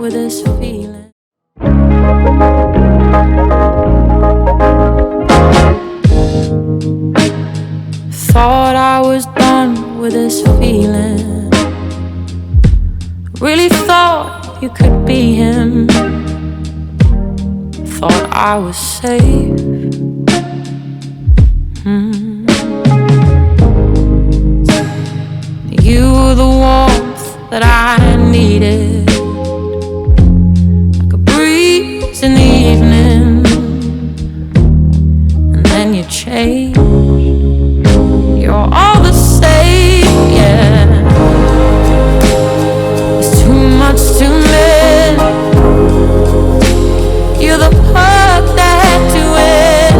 with this feeling. Thought I was done with this feeling. Really thought you could be him. Thought I was safe. You were the warmth that I needed, like a breeze in the evening. And then you changed. You're all the same, yeah. It's too much to miss. You're the part that you win.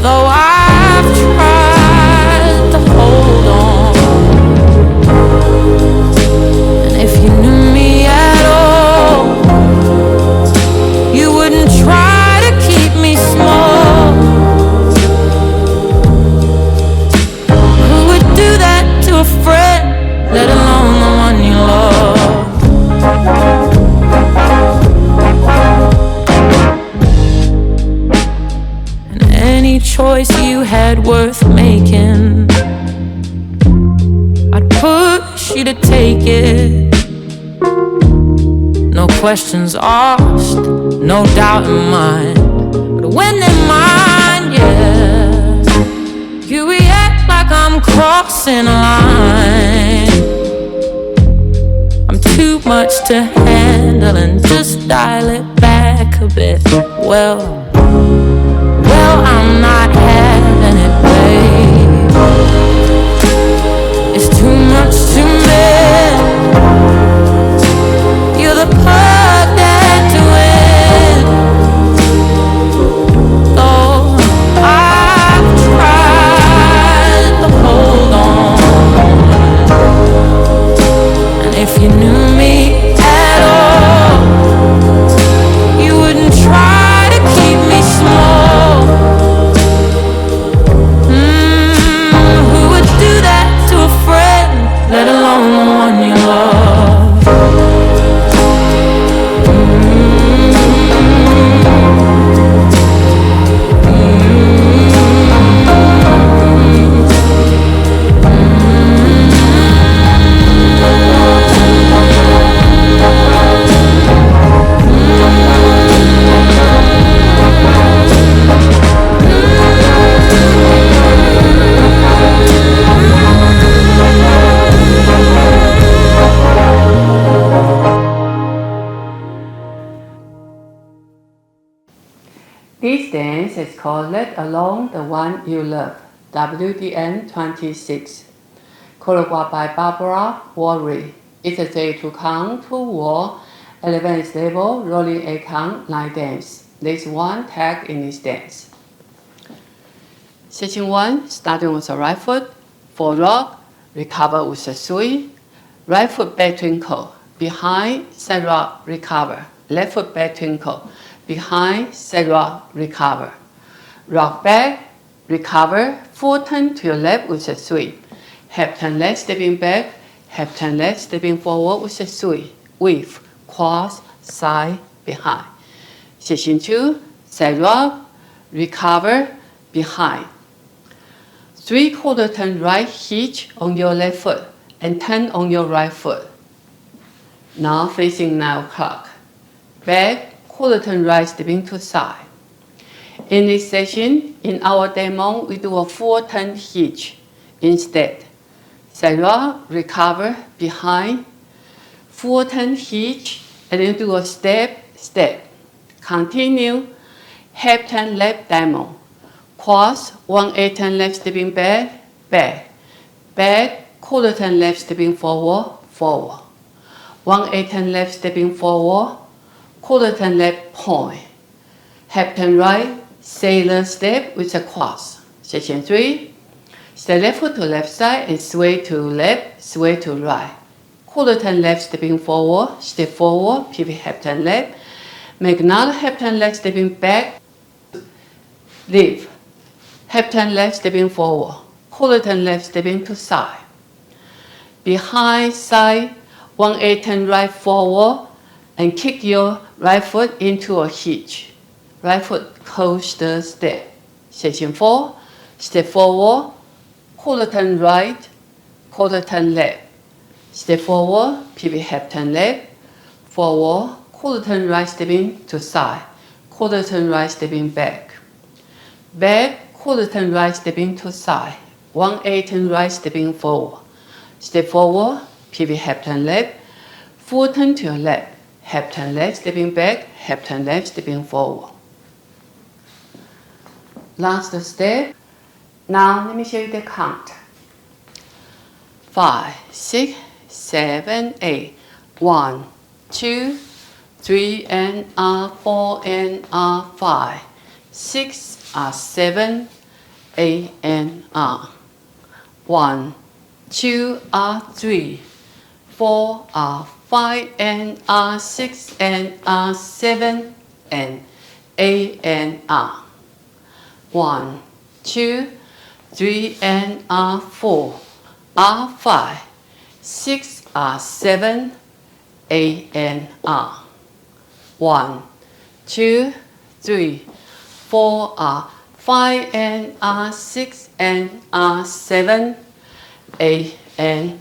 Though I've tried to hold on, and if you knew me at all, you wouldn't try to keep me small. Who would do that to a friend, let alone the one you love? And any choice you had worth making, I'd push you to take it. No questions asked, no doubt in mind. But when they're mine, yeah, you react like I'm crossing a line. I'm too much to handle and just dial it back a bit. Well, I'm not having it, babe. It's too much to miss. You're the part that you win. Though I've tried to hold on, and if you knew me at all, you wouldn't try to keep me small. Who would do that to a friend, let alone the one you love? This dance is called Let Alone the One You Love, WDM26. Choreographed by Wöhry. It's a 3 to count, 2 wall, 11 is level, rolling 8 count, 9 dance. There's one tag in this dance. Section 1, starting with the right foot, for rock, recover with the swing, right foot back twinkle, behind, side rock, recover, left foot back twinkle, behind, side rock, recover. Rock back, recover, full turn to your left with a swing. Half turn left, stepping back, half turn left, stepping forward with a swing. Weave, cross, side, behind. Section 2, side rock, recover, behind. 3/4 turn right hitch on your left foot and turn on your right foot. Now facing 9 o'clock. Back, quarter turn right, stepping to side. In this session, in our demo, we do a 4 turn hitch instead. Side rock, recover, behind, 4 turn hitch, and then do a step, step. Continue, half turn left demo. Cross, 1/8 turn left, stepping back, back. Back, quarter turn left, stepping forward, forward. 1/8 turn left, stepping forward, quarter turn left, point. Half turn right, sailor step with a cross. Section 3, step left foot to left side and sway to left, sway to right. Quarter turn left, stepping forward, step forward, pivot half turn left. Make another half turn left, stepping back, leave. Half turn left, stepping forward. Quarter turn left, stepping to side. Behind, side, 1-8 turn right forward and kick your right foot into a hitch. Right foot close the step. Section 4, step forward, quarter turn right, quarter turn left. Step forward, pivot half turn left, forward, quarter turn right stepping to side, quarter turn right stepping back. Back, quarter turn right stepping to side, 1-8 turn right stepping forward. Step forward, pivot half turn left, full turn to your left, half turn left stepping back, half turn left stepping forward. Last step. Now let me show you the count. 5, 6, 7, 8. 1, 2, 3 and 4 and 5. 6, 7, 8 and 1, 2, 3, 4, 5 and 6 and 7 and 8 and 1, 2, 3 and 4, 5, 6, 7, 8 and 1, 2, 3, 4, 5 and 6 and 7, 8 and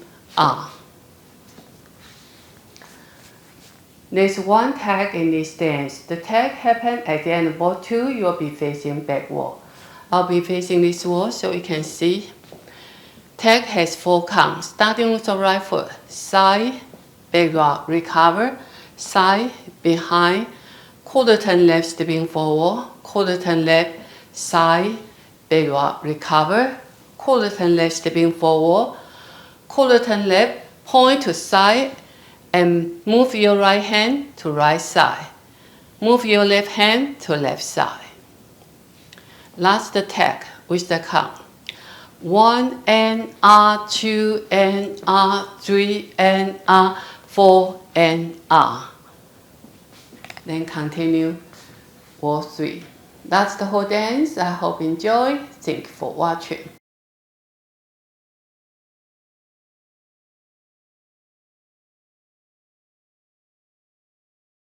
There's one tag in this dance. The tag happens at the end of wall 2. You'll be facing backward. I'll be facing this wall so you can see. Tag has 4 counts, starting with the right foot. Side, back rock, recover, side, behind, quarter turn left, stepping forward, quarter turn left, side, back rock, recover, quarter turn left, stepping forward, quarter turn left, point to side, and move your right hand to right side. Move your left hand to left side. Last tag with the count. 1 and 2 and 3 and 4 and Then continue wall 3. That's the whole dance. I hope you enjoy. Thank you for watching.